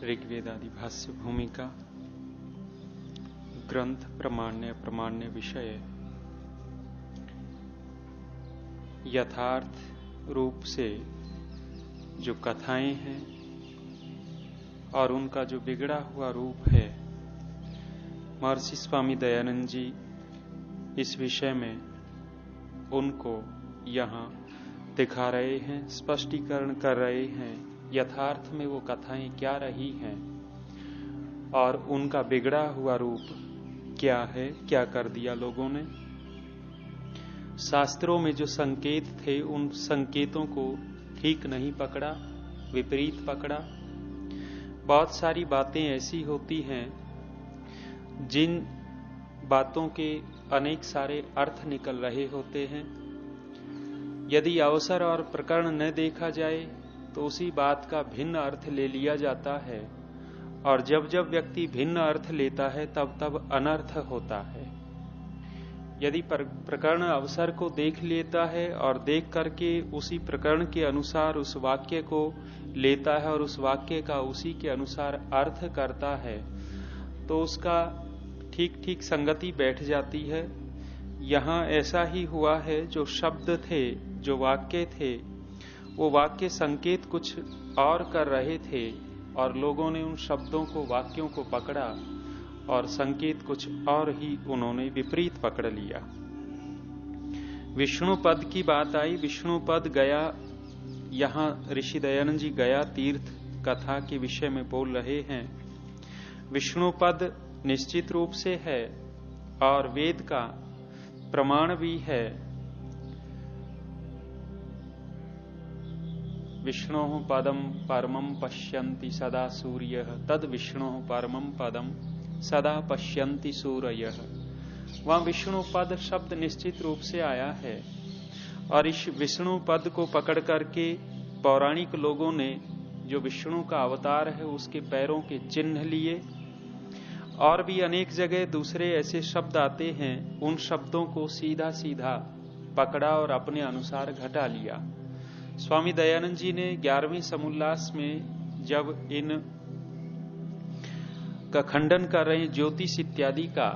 ऋग्वेदादि भाष्य भूमिका ग्रंथ प्रामाण्य अप्रामाण्य विषय यथार्थ रूप से जो कथाएं हैं और उनका जो बिगड़ा हुआ रूप है, महर्षि स्वामी दयानंद जी इस विषय में उनको यहाँ दिखा रहे हैं, स्पष्टीकरण कर रहे हैं। यथार्थ में वो कथाएं क्या रही हैं और उनका बिगड़ा हुआ रूप क्या है, क्या कर दिया लोगों ने। शास्त्रों में जो संकेत थे उन संकेतों को ठीक नहीं पकड़ा, विपरीत पकड़ा। बहुत सारी बातें ऐसी होती हैं जिन बातों के अनेक सारे अर्थ निकल रहे होते हैं। यदि अवसर और प्रकरण न देखा जाए तो उसी बात का भिन्न अर्थ ले लिया जाता है, और जब जब व्यक्ति भिन्न अर्थ लेता है तब तब अनर्थ होता है। यदि प्रकरण अवसर को देख लेता है और देख करके उसी प्रकरण के अनुसार उस वाक्य को लेता है और उस वाक्य का उसी के अनुसार अर्थ करता है, तो उसका ठीक ठीक संगति बैठ जाती है। यहाँ ऐसा ही हुआ है। जो शब्द थे, जो वाक्य थे, वो वाक्य संकेत कुछ और कर रहे थे और लोगों ने उन शब्दों को, वाक्यों को पकड़ा और संकेत कुछ और ही उन्होंने विपरीत पकड़ लिया। विष्णु पद की बात आई। विष्णु पद गया, यहाँ ऋषि दयानंद जी गया तीर्थ कथा के विषय में बोल रहे हैं। विष्णु पद निश्चित रूप से है और वेद का प्रमाण भी है। विष्णोः पदम परमं पश्यन्ति सदा सूर्यः तद विष्णोः परमं पदम सदा पश्यन्ति सूरयः। वहां विष्णु पद शब्द निश्चित रूप से आया है और इस विष्णु पद को पकड़ करके पौराणिक लोगों ने जो विष्णु का अवतार है उसके पैरों के चिन्ह लिए, और भी अनेक जगह दूसरे ऐसे शब्द आते हैं, उन शब्दों को सीधा सीधा पकड़ा और अपने अनुसार घटा लिया। स्वामी दयानंद जी ने 11वें समुल्लास में जब इन का खंडन कर रहे हैं ज्योतिष इत्यादि का,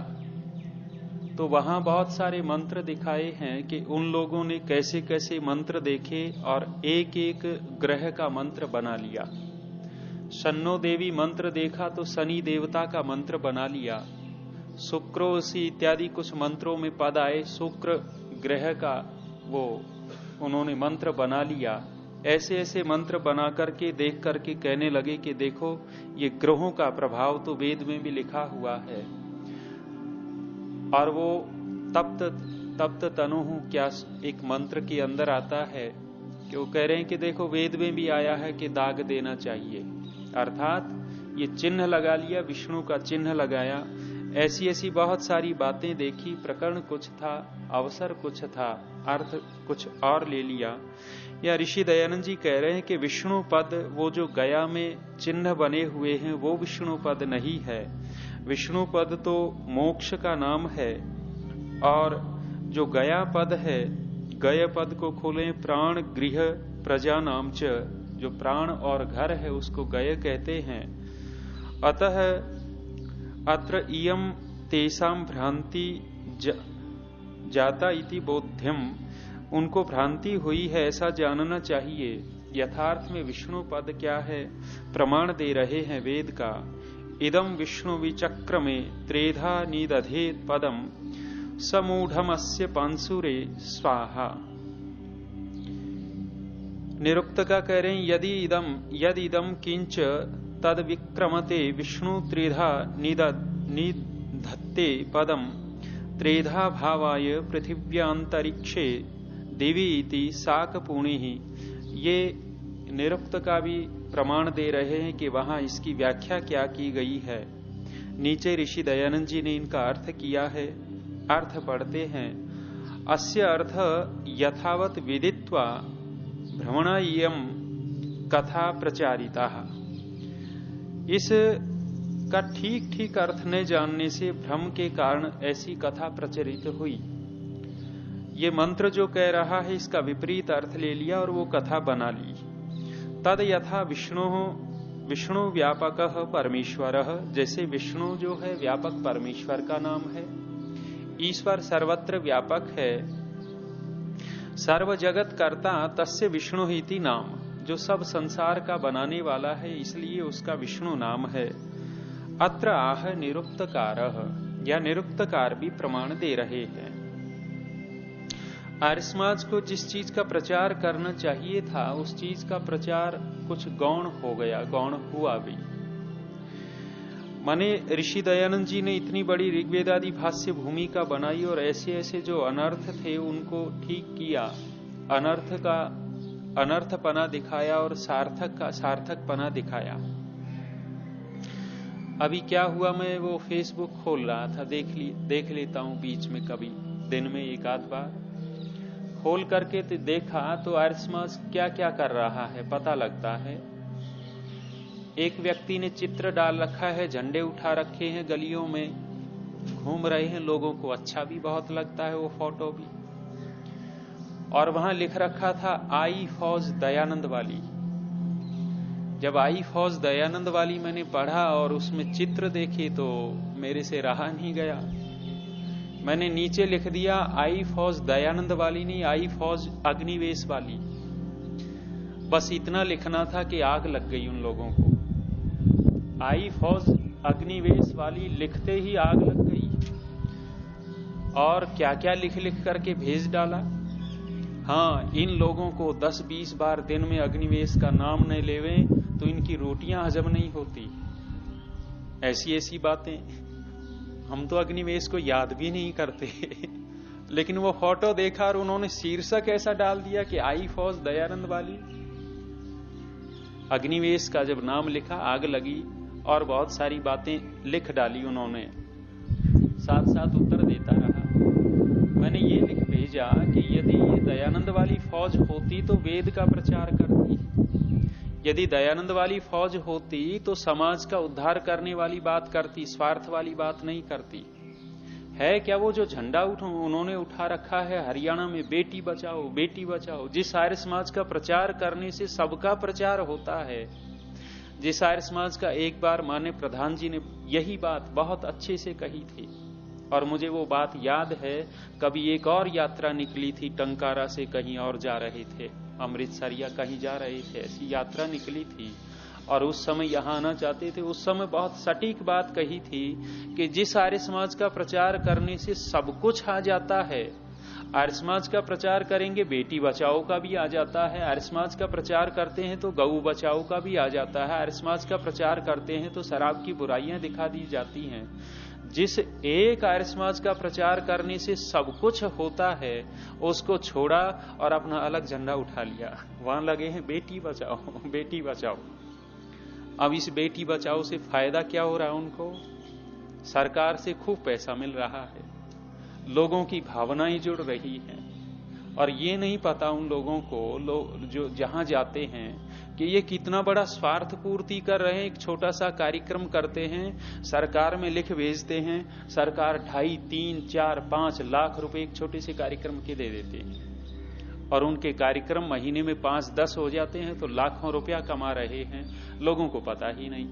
तो वहां बहुत सारे मंत्र दिखाए हैं कि उन लोगों ने कैसे कैसे मंत्र देखे और एक एक ग्रह का मंत्र बना लिया। शन्नो देवी मंत्र देखा तो शनि देवता का मंत्र बना लिया। शुक्रोसी इत्यादि कुछ मंत्रों में पद आए, शुक्र ग्रह का वो उन्होंने मंत्र बना लिया। ऐसे ऐसे मंत्र बना करके देख करके कहने लगे कि देखो ये ग्रहों का प्रभाव तो वेद में भी लिखा हुआ है। और वो तप्त तनुहु क्या एक मंत्र के अंदर आता है कि वो कह रहे हैं कि देखो वेद में भी आया है कि दाग देना चाहिए, अर्थात ये चिन्ह लगा लिया, विष्णु का चिन्ह लगाया। ऐसी ऐसी बहुत सारी बातें देखी। प्रकरण कुछ था, अवसर कुछ था, अर्थ कुछ और ले लिया। या ऋषि दयानंद जी कह रहे हैं कि विष्णु पद वो जो गया में चिन्ह बने हुए हैं वो विष्णु पद नहीं है। विष्णु पद तो मोक्ष का नाम है, और जो गया पद है, गय पद को खोलें, प्राण गृह प्रजा नाम च, जो प्राण और घर है उसको गय कहते हैं। अतः अत्र इयम तेषां भ्रांति जाता इति बोध्यम, उनको भ्रांति हुई है ऐसा जानना चाहिए। यथार्थ में विष्णु पद क्या है, प्रमाण दे रहे हैं वेद का। इदम विष्णु विचक्र में त्रेधा निदधे पदम समूढ़मस्य पांसुरे स्वाहा। निरुक्त का कह रहे हैं यदि इदम किंच तद विक्रमते विष्णु त्रिधा निधत्ते पदम त्रेधा भावाय पृथिव्यांतरिक्षे दिवि इति शाकपुणिः। ये निरुक्त का भी प्रमाण दे रहे हैं कि वहां इसकी व्याख्या क्या की गई है। नीचे ऋषि दयानंद जी ने इनका अर्थ किया है। अर्थ पढ़ते हैं। अस्य अर्थ यथावत विदित्वा भ्रमणायम कथा प्रचारिता। इस का ठीक ठीक अर्थ न जानने से भ्रम के कारण ऐसी कथा प्रचलित हुई। ये मंत्र जो कह रहा है इसका विपरीत अर्थ ले लिया और वो कथा बना ली। तद यथा विष्णु विष्णु व्यापकः परमेश्वरः, जैसे विष्णु जो है व्यापक परमेश्वर का नाम है। ईश्वर सर्वत्र व्यापक है। सर्व जगत कर्ता तस्य विष्णु इति नाम, जो सब संसार का बनाने वाला है इसलिए उसका विष्णु नाम है। अत्र आह निरुक्तकारः, या निरुक्तकार भी प्रमाण दे रहे हैं। आर्य समाज को जिस चीज का प्रचार करना चाहिए था उस चीज का प्रचार कुछ गौण हो गया, गौण हुआ भी। माने ऋषि दयानंद जी ने इतनी बड़ी ऋग्वेद आदि भाष्य भूमिका बनाई और ऐसे ऐसे जो अनर्थ थे उनको ठीक किया, अनर्थपना दिखाया और सार्थकपना दिखाया। अभी क्या हुआ, मैं वो फेसबुक खोल रहा था, देख लेता हूं बीच में, कभी दिन में एक आध बार खोल करके देखा तो आर्य समाज क्या क्या कर रहा है पता लगता है। एक व्यक्ति ने चित्र डाल रखा है, झंडे उठा रखे हैं, गलियों में घूम रहे हैं, लोगों को अच्छा भी बहुत लगता है वो फोटो भी, और वहां लिख रखा था आई फौज दयानंद वाली। जब आई फौज दयानंद वाली मैंने पढ़ा और उसमें चित्र देखे तो मेरे से रहा नहीं गया। मैंने नीचे लिख दिया आई फौज दयानंद वाली नहीं, आई फौज अग्निवेश वाली। बस इतना लिखना था कि आग लग गई उन लोगों को। आई फौज अग्निवेश वाली लिखते ही आग लग गई, और क्या क्या लिख करके भेज डाला। हाँ, इन लोगों को 10-20 बार दिन में अग्निवेश का नाम नहीं लेवे तो इनकी रोटियां हजम नहीं होती। ऐसी ऐसी बातें, हम तो अग्निवेश को याद भी नहीं करते लेकिन वो फोटो देखा और उन्होंने शीर्षक ऐसा डाल दिया कि आई फौज दयानंद वाली। अग्निवेश का जब नाम लिखा आग लगी, और बहुत सारी बातें लिख डाली उन्होंने, साथ साथ उत्तर देता रहा। मैंने ये लिख भेजा कि यदि ये दयानंद वाली फौज होती तो वेद का प्रचार करती, यदि दयानंद वाली फौज होती तो समाज का उद्धार करने वाली बात करती, स्वार्थ वाली बात नहीं करती। है क्या वो जो झंडा उन्होंने उठा रखा है हरियाणा में, बेटी बचाओ बेटी बचाओ, जिस आर्य समाज का प्रचार करने से सबका प्रचार होता है। जिस आर्य समाज का एक बार माननीय प्रधान जी ने यही बात बहुत अच्छे से कही थी, और मुझे वो बात याद है। कभी एक और यात्रा निकली थी, टंकारा से कहीं और जा रहे थे, अमृतसर या कहीं जा रहे थे, ऐसी यात्रा निकली थी, और उस समय यहां आना चाहते थे। उस समय बहुत सटीक बात कही थी कि जिस आर्य समाज का प्रचार करने से सब कुछ आ जाता है, आर्य समाज का प्रचार करेंगे बेटी बचाओ का भी आ जाता है, आर्य समाज का प्रचार करते हैं तो गऊ बचाओ का भी आ जाता है, आर्य समाज का प्रचार करते हैं तो शराब की बुराइयां दिखा दी जाती हैं। जिस एक आर्य समाज का प्रचार करने से सब कुछ होता है उसको छोड़ा और अपना अलग झंडा उठा लिया, वहां लगे हैं बेटी बचाओ बेटी बचाओ। अब इस बेटी बचाओ से फायदा क्या हो रहा है उनको? सरकार से खूब पैसा मिल रहा है, लोगों की भावनाएं जुड़ रही हैं, और ये नहीं पता उन लोगों को जो जहां जाते हैं कि ये कितना बड़ा स्वार्थ पूर्ति कर रहे हैं। एक छोटा सा कार्यक्रम करते हैं, सरकार में लिख भेजते हैं, सरकार 2.5, 3, 4, 5 लाख रुपए एक छोटे से कार्यक्रम के दे देते हैं, और उनके कार्यक्रम महीने में 5-10 हो जाते हैं तो लाखों रुपया कमा रहे हैं, लोगों को पता ही नहीं।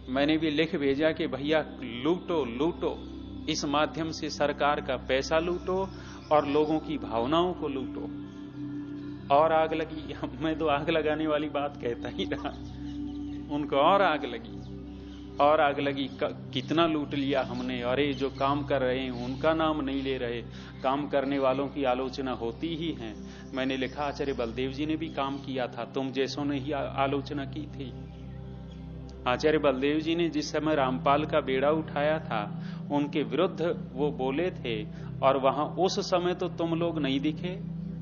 मैंने भी लिख भेजा कि भैया लूटो लूटो, इस माध्यम से सरकार का पैसा लूटो और लोगों की भावनाओं को लूटो। और आग लगी, मैं तो आग लगाने वाली बात कहता ही रहा, उनको और आग लगी और आग लगी। कितना लूट लिया हमने, अरे जो काम कर रहे हैं उनका नाम नहीं ले रहे, काम करने वालों की आलोचना होती ही है। मैंने लिखा आचार्य बलदेव जी ने भी काम किया था, तुम जैसों ने ही आलोचना की थी। आचार्य बलदेव जी ने जिस समय रामपाल का बेड़ा उठाया था उनके विरुद्ध वो बोले थे, और वहां उस समय तो तुम लोग नहीं दिखे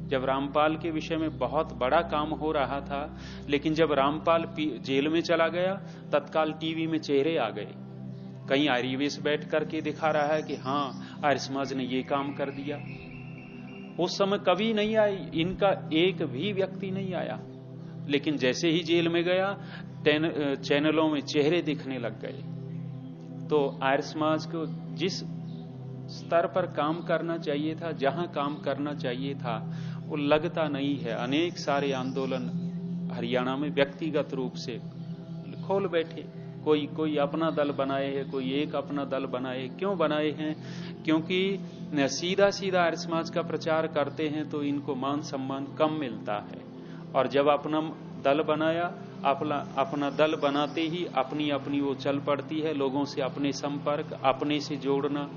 जब रामपाल के विषय में बहुत बड़ा काम हो रहा था। लेकिन जब रामपाल जेल में चला गया तत्काल टीवी में चेहरे आ गए, कहीं आर्यवेश बैठ करके दिखा रहा है कि हाँ आर्य समाज ने ये काम कर दिया। उस समय कभी नहीं आई, इनका एक भी व्यक्ति नहीं आया, लेकिन जैसे ही जेल में गया चैनलों में चेहरे दिखने लग गए। तो आर्य समाज को जिस स्तर पर काम करना चाहिए था, जहां काम करना चाहिए था, वो लगता नहीं है। अनेक सारे आंदोलन हरियाणा में व्यक्तिगत रूप से खोल बैठे। कोई अपना दल बनाए है, कोई एक अपना दल बनाए। क्यों बनाए हैं? क्योंकि सीधा सीधा आर्य समाज का प्रचार करते हैं तो इनको मान सम्मान कम मिलता है। और जब अपना दल बनाया, अपना दल बनाते ही अपनी अपनी वो चल पड़ती है, लोगों से अपने संपर्क, अपने से जोड़ना।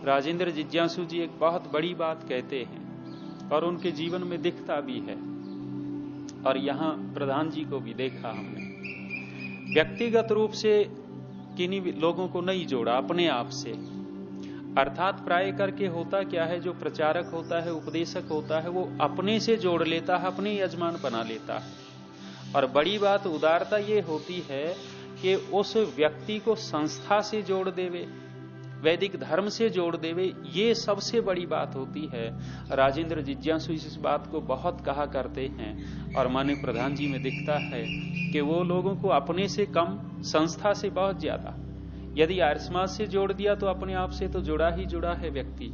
राजेंद्र जिज्ञासु जी एक बहुत बड़ी बात कहते हैं और उनके जीवन में दिखता भी है, और यहां प्रधान जी को भी देखा हमने। व्यक्तिगत रूप से किन्हीं लोगों को नहीं जोड़ा, अपने आप से। अर्थात प्राय करके होता क्या है, जो प्रचारक होता है, उपदेशक होता है, वो अपने से जोड़ लेता है, अपने यजमान बना लेता है। और बड़ी बात उदारता ये होती है कि उस व्यक्ति को संस्था से जोड़ देवे, वैदिक धर्म से जोड़ देवे। ये सबसे बड़ी बात होती है। राजेंद्र जिज्ञासु इस बात को बहुत कहा करते हैं और माननीय प्रधान जी में दिखता है कि वो लोगों को अपने से कम, संस्था से बहुत ज्यादा। यदि आर्य समाज से जोड़ दिया तो अपने आप से तो जुड़ा ही जुड़ा है व्यक्ति।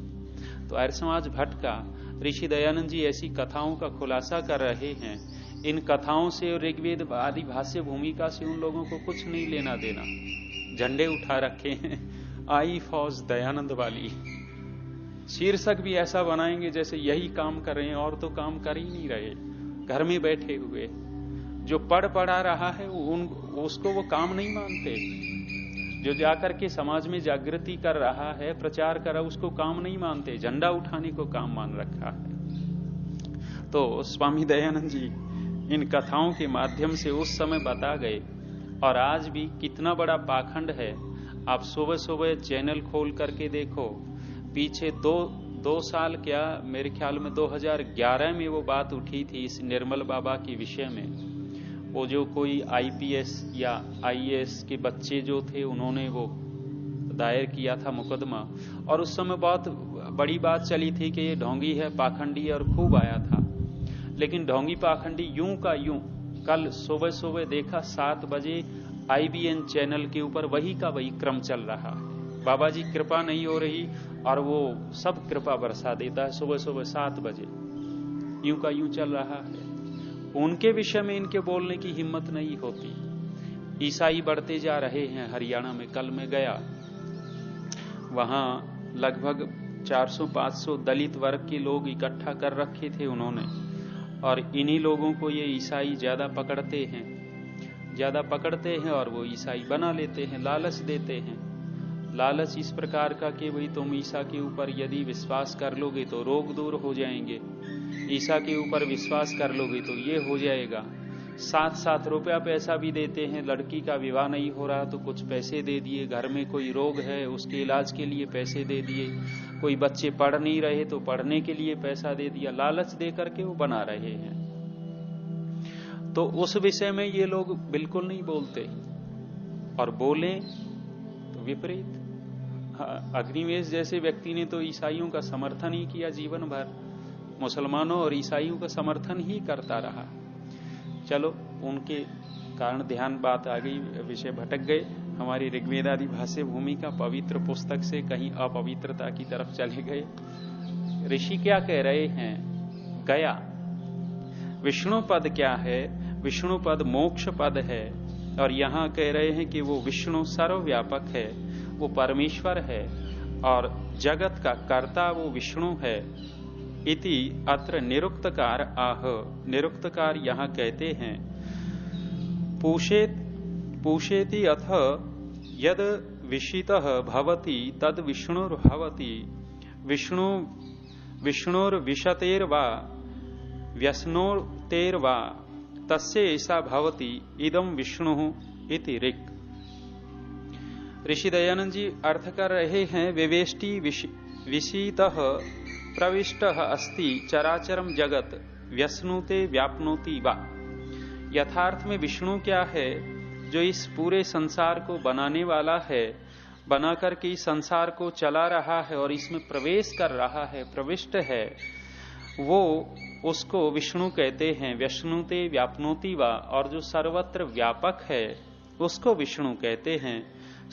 तो आर्य समाज भटका। ऋषि दयानंद जी ऐसी कथाओं का खुलासा कर रहे हैं। इन कथाओं से और ऋग्वेद आदि भाष्य भूमिका से उन लोगों को कुछ नहीं लेना देना। झंडे उठा रखे हैं, आई फौज दयानंद वाली। शीर्षक भी ऐसा बनाएंगे जैसे यही काम कर रहे हैं, और तो काम कर ही नहीं रहे, घर में बैठे हुए। जो पढ़ा रहा है उसको वो काम नहीं मानते। जो जाकर के समाज में जागृति कर रहा है, प्रचार कर रहा है, उसको काम नहीं मानते, झंडा उठाने को काम मान रखा है। तो स्वामी दयानंद जी इन कथाओं के माध्यम से उस समय बता गए। और आज भी कितना बड़ा पाखंड है। आप सुबह सुबह चैनल खोल करके देखो, पीछे दो साल क्या, मेरे ख्याल में 2011 में वो बात उठी थी इस निर्मल बाबा के विषय में। वो जो कोई आईपीएस या आईएएस के बच्चे जो थे, उन्होंने वो दायर किया था मुकदमा, और उस समय बहुत बड़ी बात चली थी कि ये ढोंगी है, पाखंडी है, और खूब आया था। लेकिन ढोंगी पाखंडी यूं का यूं, कल सुबह सुबह देखा 7 बजे IBN चैनल के ऊपर वही का वही क्रम चल रहा है। बाबा जी कृपा नहीं हो रही और वो सब कृपा बरसा देता है सुबह सुबह 7 बजे, यूं का यूं चल रहा है। उनके विषय में इनके बोलने की हिम्मत नहीं होती। ईसाई बढ़ते जा रहे हैं हरियाणा में। कल मैं गया, वहां लगभग 400-500 दलित वर्ग के लोग इकट्ठा कर रखे थे उन्होंने, और इन्हीं लोगों को ये ईसाई ज्यादा पकड़ते हैं और वो ईसाई बना लेते हैं, लालच देते हैं। लालच इस प्रकार का कि भाई तुम ईसा के ऊपर यदि विश्वास कर लोगे तो रोग दूर हो जाएंगे, ईसा के ऊपर विश्वास कर लोगे तो ये हो जाएगा। 7-7 रुपया पैसा भी देते हैं। लड़की का विवाह नहीं हो रहा तो कुछ पैसे दे दिए, घर में कोई रोग है उसके इलाज के लिए पैसे दे दिए, कोई बच्चे पढ़ नहीं रहे तो पढ़ने के लिए पैसा दे दिया। लालच दे करके वो बना रहे हैं। तो उस विषय में ये लोग बिल्कुल नहीं बोलते, और बोले तो विपरीत। अग्निवेश जैसे व्यक्ति ने तो ईसाइयों का समर्थन ही किया जीवन भर, मुसलमानों और ईसाइयों का समर्थन ही करता रहा। चलो, उनके कारण ध्यान बात आ गई, विषय भटक गए। हमारी ऋग्वेद आदि भाष्य भूमिका पवित्र पुस्तक से कहीं अपवित्रता की तरफ चले गए। ऋषि क्या कह रहे हैं? गया विष्णु पद क्या है? विष्णु पद मोक्ष पद है, और यहां कह रहे हैं कि वो विष्णु सर्वव्यापक है, वो परमेश्वर है, और जगत का कर्ता वो विष्णु है। इति अत्र निरुक्तकार आह। निरुक्तकार यहां कहते हैं पूषेति अथ यद विषितः भवति तद विष्णुर्भवति। विष्णुर्विशतेर्वा व्यसनोतेर्वा तस्य ऐसा भवति इदम विष्णु इति ऋक्। ऋषि दयानंद जी अर्थ कर रहे हैं, विवेष्टि विषितः प्रविष्टः अस्ति चराचरम जगत व्यसनुते व्याप्नोति वा। यथार्थ में विष्णु क्या है? जो इस पूरे संसार को बनाने वाला है, बना करके इस संसार को चला रहा है और इसमें प्रवेश कर रहा है, प्रविष्ट है, वो उसको विष्णु कहते हैं। व्यसनुते व्याप्नोति वा, और जो सर्वत्र व्यापक है उसको विष्णु कहते हैं।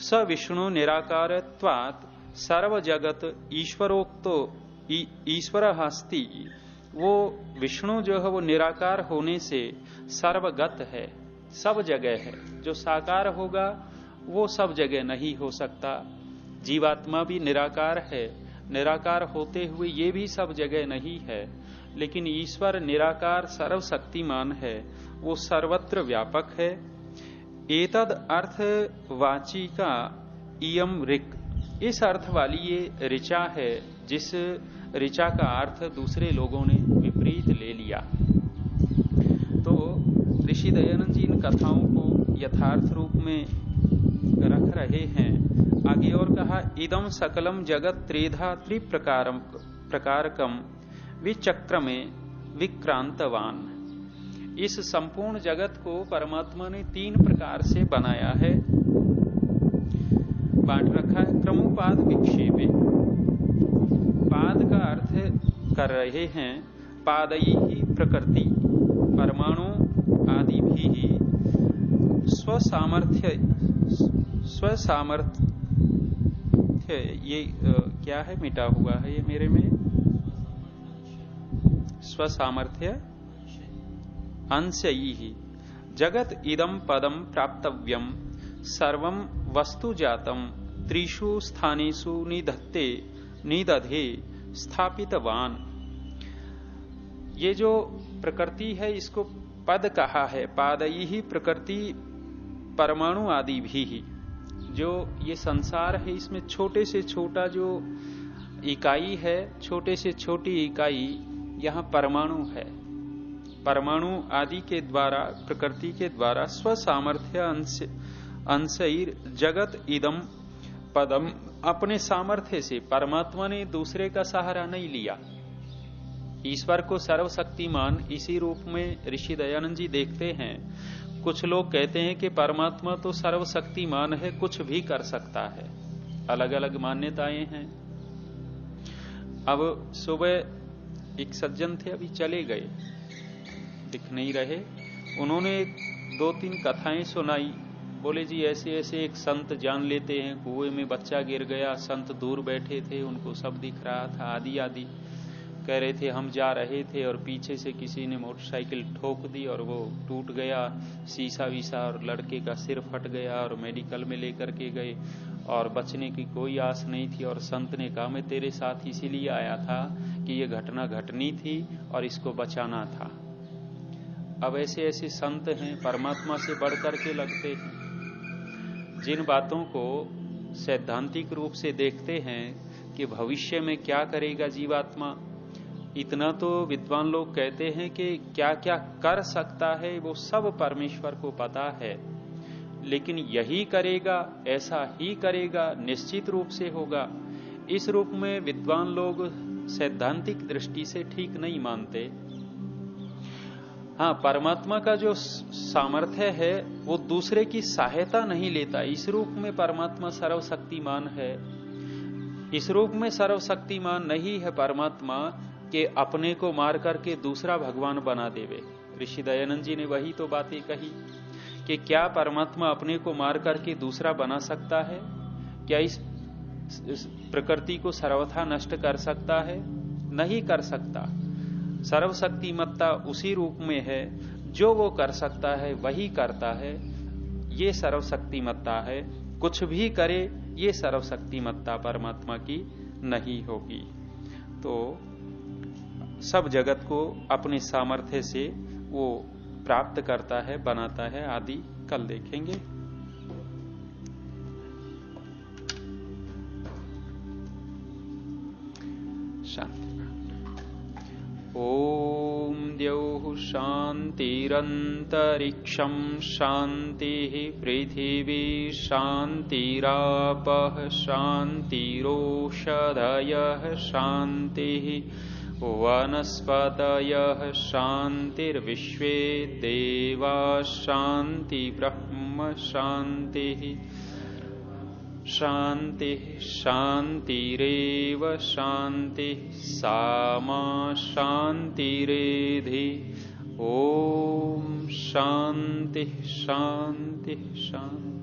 स विष्णु निराकारत्वात् सर्व जगत ईश्वरोक्तो ईश्वर हस्ति। वो विष्णु जो है वो निराकार होने से सर्वगत है, सब जगह है। जो साकार होगा वो सब जगह नहीं हो सकता। जीवात्मा भी निराकार है, निराकार होते हुए ये भी सब जगह नहीं है। लेकिन ईश्वर निराकार सर्वशक्तिमान है, वो सर्वत्र व्यापक है। एतद अर्थ वाची का इयम ऋक्, इस अर्थ वाली ये ऋचा है, जिस ऋचा का अर्थ दूसरे लोगों ने विपरीत ले लिया। तो ऋषि दयानंद जी इन कथाओं को यथार्थ रूप में रख रहे हैं। आगे और कहा, इदम सकलम जगत त्रेधा त्रिप्रकारकम विचक्र में विक्रांतवान। इस संपूर्ण जगत को परमात्मा ने 3 प्रकार से बनाया है, बांट रखा है। क्रमोपाद विक्षेपे, पाद का अर्थ कर रहे हैं पादयी ही प्रकृति, परमाणु आदि भी स्वसामर्थ्य ये क्या है, मिटा हुआ है ये मेरे में, स्वसामर्थ्य अंशयी ही जगत इदम पदम प्राप्तव्यम सर्वम वस्तु जातम त्रिषु स्थानेषु निदधे स्थापितवान। ये जो प्रकृति है इसको पद कहा है। पादयी ही प्रकृति परमाणु आदि भी ही, जो ये संसार है इसमें छोटे से छोटा जो इकाई है, छोटे से छोटी इकाई यहाँ परमाणु है। परमाणु आदि के द्वारा, प्रकृति के द्वारा स्वसामर्थ्य अंशैर जगत इदम पदम, अपने सामर्थ्य से, परमात्मा ने दूसरे का सहारा नहीं लिया। ईश्वर को सर्वशक्तिमान इसी रूप में ऋषि दयानंद जी देखते हैं। कुछ लोग कहते हैं कि परमात्मा तो सर्वशक्तिमान है, कुछ भी कर सकता है। अलग अलग मान्यताएं हैं। अब सुबह एक सज्जन थे, अभी चले गए, दिख नहीं रहे। उन्होंने 2-3 कथाएं सुनाई। बोले जी ऐसे ऐसे एक संत जान लेते हैं, कुएं में बच्चा गिर गया, संत दूर बैठे थे, उनको सब दिख रहा था, आदि आदि कह रहे थे। हम जा रहे थे और पीछे से किसी ने मोटरसाइकिल ठोक दी और वो टूट गया शीशा वीसा, और लड़के का सिर फट गया और मेडिकल में लेकर के गए और बचने की कोई आस नहीं थी। और संत ने कहा मैं तेरे साथ इसीलिए आया था कि ये घटना घटनी थी और इसको बचाना था। अब ऐसे ऐसे संत हैं, परमात्मा से बढ़कर के लगते हैं। जिन बातों को सैद्धांतिक रूप से देखते हैं कि भविष्य में क्या करेगा जीवात्मा, इतना तो विद्वान लोग कहते हैं कि क्या क्या कर सकता है वो सब परमेश्वर को पता है। लेकिन यही करेगा, ऐसा ही करेगा, निश्चित रूप से होगा, इस रूप में विद्वान लोग सैद्धांतिक दृष्टि से ठीक नहीं मानते। हाँ, परमात्मा का जो सामर्थ्य है वो दूसरे की सहायता नहीं लेता। इस रूप में परमात्मा सर्वशक्तिमान है। इस रूप में सर्वशक्तिमान नहीं है परमात्मा कि अपने को मार करके दूसरा भगवान बना देवे। ऋषि दयानंद जी ने वही तो बातें कही कि क्या परमात्मा अपने को मार करके दूसरा बना सकता है? क्या इस प्रकृति को सर्वथा नष्ट कर सकता है? नहीं कर सकता। सर्वशक्तिमत्ता उसी रूप में है, जो वो कर सकता है वही करता है। ये सर्वशक्तिमत्ता है। कुछ भी करे ये सर्वशक्तिमत्ता परमात्मा की नहीं होगी। तो सब जगत को अपने सामर्थ्य से वो प्राप्त करता है, बनाता है, आदि कल देखेंगे। शांति। ओम द्यौः शान्तिरन्तरिक्षं शान्तिः, पृथिवी शान्तिरापः शान्तिरोषधयः शान्तिः, वनस्पतयः शान्तिर्विश्वे देवाः शान्ति ब्रह्म शान्तिः। शांति शांतिरेव शांति सामा शांतिरेधि। ओम शांति शांति शांति।